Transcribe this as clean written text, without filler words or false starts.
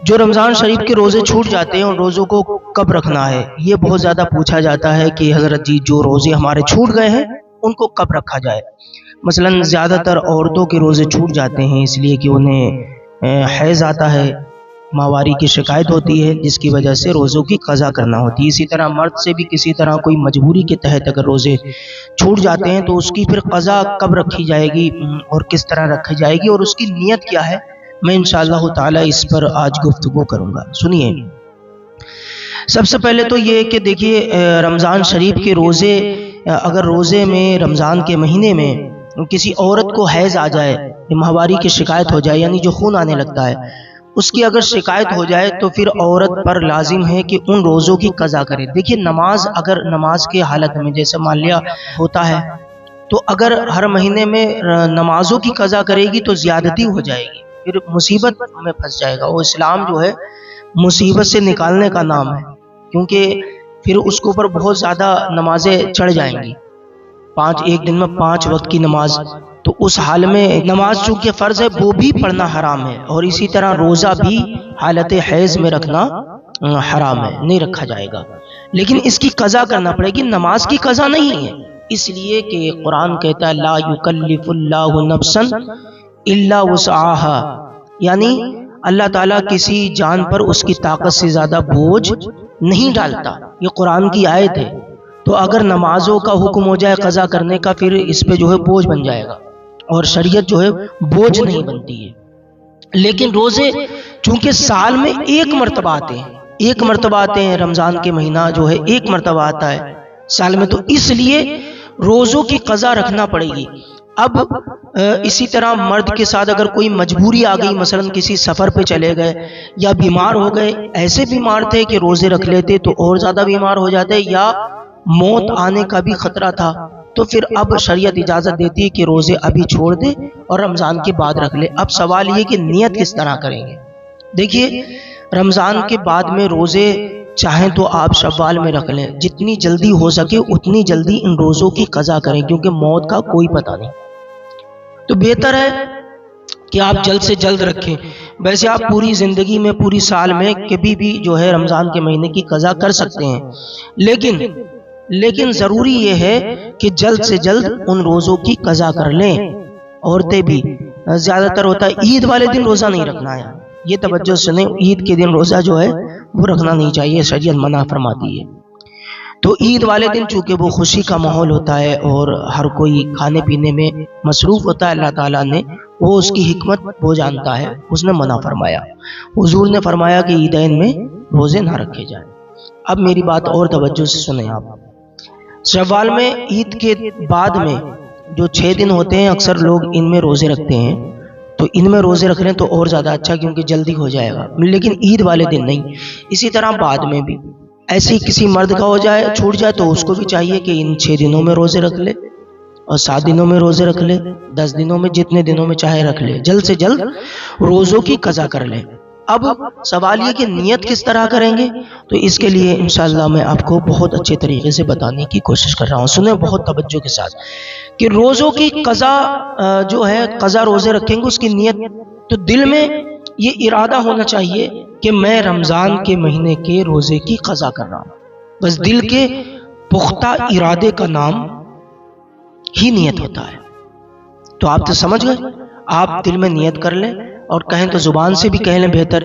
جو رمضان شریف کے روزے چھوٹ جاتے ہیں ان روزوں کو کب رکھنا ہے، یہ بہت زیادہ پوچھا جاتا ہے کہ حضرت جی جو روزے ہمارے چھوٹ گئے ہیں ان کو کب رکھا جائے۔ مثلا زیادہ تر عورتوں کے روزے چھوٹ جاتے ہیں اس لیے کہ انہیں حیض آتا ہے، ماہواری کی شکایت ہوتی ہے جس کی وجہ سے روزوں کی قضا کرنا ہوتی ہے۔ اسی طرح مرد سے بھی کسی طرح کوئی مجبوری کے تحت اگر روزے چھوٹ جاتے ہیں تو اس کی پھر قضا کب رکھی جائے گی اور کس طرح رکھی جائے گی اور اس کی نیت کیا ہے، میں انشاءاللہ تعالی اس پر آج گفتگو کروں گا۔ سنیے، سب سے پہلے تو یہ کہ دیکھیے رمضان شریف کے روزے، اگر روزے میں رمضان کے مہینے میں کسی عورت کو حیض آ جائے، ماہواری کی شکایت ہو جائے، یعنی جو خون آنے لگتا ہے، اس کی اگر شکایت ہو جائے تو پھر عورت پر لازم ہے کہ ان روزوں کی قضا کرے۔ دیکھیے نماز، اگر نماز کے حالت میں جیسے مان لیا ہوتا ہے تو اگر ہر مہینے میں نمازوں کی قضا کرے گی تو زیادتی ہو جائے گی، پھر مصیبت میں پھنس جائے گا۔ وہ اسلام جو ہے مصیبت سے نکالنے کا نام ہے، کیونکہ پھر اس کے اوپر بہت زیادہ نمازیں چڑھ جائیں گی، ایک دن میں 5 وقت کی نماز، تو اس حال میں نماز چونکہ فرض ہے وہ بھی پڑھنا حرام ہے، اور اسی طرح روزہ بھی حالت حیض میں رکھنا حرام ہے، نہیں رکھا جائے گا، لیکن اس کی قضا کرنا پڑے گی، نماز کی قضا نہیں ہے، اس لیے کہ قرآن کہتا ہے لا یکلف اللہ نفسا الا وسعها، یعنی اللہ تعالیٰ کسی جان پر اس کی طاقت سے زیادہ بوجھ نہیں ڈالتا، یہ قرآن کی آیت ہے۔ تو اگر نمازوں کا حکم ہو جائے قضا کرنے کا، پھر اس پہ جو ہے بوجھ بن جائے گا، اور شریعت جو ہے بوجھ نہیں بنتی ہے۔ لیکن روزے چونکہ سال میں ایک مرتبہ آتے ہیں، رمضان کے مہینہ جو ہے ایک مرتبہ آتا ہے سال میں، تو اس لیے روزوں کی قضا رکھنا پڑے گی۔ اب اسی طرح مرد کے ساتھ اگر کوئی مجبوری آ گئی، مثلا کسی سفر پہ چلے گئے یا بیمار ہو گئے، ایسے بیمار تھے کہ روزے رکھ لیتے تو اور زیادہ بیمار ہو جاتے، یا موت آنے کا بھی خطرہ تھا، تو پھر اب شریعت اجازت دیتی ہے کہ روزے ابھی چھوڑ دے اور رمضان کے بعد رکھ لے۔ اب سوال یہ کہ نیت کس طرح کریں گے۔ دیکھیے رمضان کے بعد میں روزے چاہیں تو آپ شوال میں رکھ لیں، جتنی جلدی ہو سکے اتنی جلدی ان روزوں کی قضا کریں، کیونکہ موت کا کوئی پتہ نہیں، تو بہتر ہے کہ آپ جلد سے جلد رکھیں۔ ویسے آپ پوری زندگی میں، پوری سال میں کبھی بھی جو ہے رمضان کے مہینے کی قضا کر سکتے ہیں، لیکن ضروری یہ ہے کہ جلد سے جلد ان روزوں کی قضا کر لیں۔ عورتیں بھی، زیادہ تر ہوتا ہے عید والے دن روزہ نہیں رکھنا ہے، یہ توجہ سنیں، عید کے دن روزہ جو ہے وہ رکھنا نہیں چاہیے، شریعت منع فرماتی ہے۔ تو عید والے دن چونکہ وہ خوشی کا ماحول ہوتا ہے اور ہر کوئی کھانے پینے میں مصروف ہوتا ہے، اللہ تعالیٰ نے وہ اس کی حکمت وہ جانتا ہے، اس نے منع فرمایا۔ حضور نے فرمایا کہ عیدین میں روزے نہ رکھے جائیں۔ اب میری بات اور توجہ سے سنیں آپ، شوال میں عید کے بعد میں جو 6 دن ہوتے ہیں اکثر لوگ ان میں روزے رکھتے ہیں، تو ان میں روزے رکھ لیں تو اور زیادہ اچھا، کیونکہ جلدی ہو جائے گا، لیکن عید والے دن نہیں۔ اسی طرح بعد میں بھی ایسے کسی مرد کا ہو جائے، چھوٹ جائے، تو اس کو بھی چاہیے کہ ان 6 دنوں میں روزے رکھ لے، اور 7 دنوں میں روزے رکھ لے، 10 دنوں میں، جتنے دنوں میں چاہے رکھ لے، جلد سے جلد روزوں کی قضا کر لیں۔ اب سوال یہ کہ نیت کس طرح کریں گے، تو اس کے لیے انشاءاللہ میں آپ کو بہت اچھے طریقے سے بتانے کی کوشش کر رہا ہوں، سنیں بہت توجہ کے ساتھ، کہ روزوں کی قضا جو ہے، قضا روزے رکھیں گے، اس کی نیت تو دل میں یہ ارادہ ہونا چاہیے کہ میں رمضان کے مہینے کے روزے کی قضا کر رہا ہوں، بس دل کے پختہ ارادے کا نام ہی نیت ہوتا ہے۔ تو آپ تو سمجھ گئے، آپ دل میں نیت کر لیں، اور کہیں تو زبان سے بھی کہہ لیں، بہتر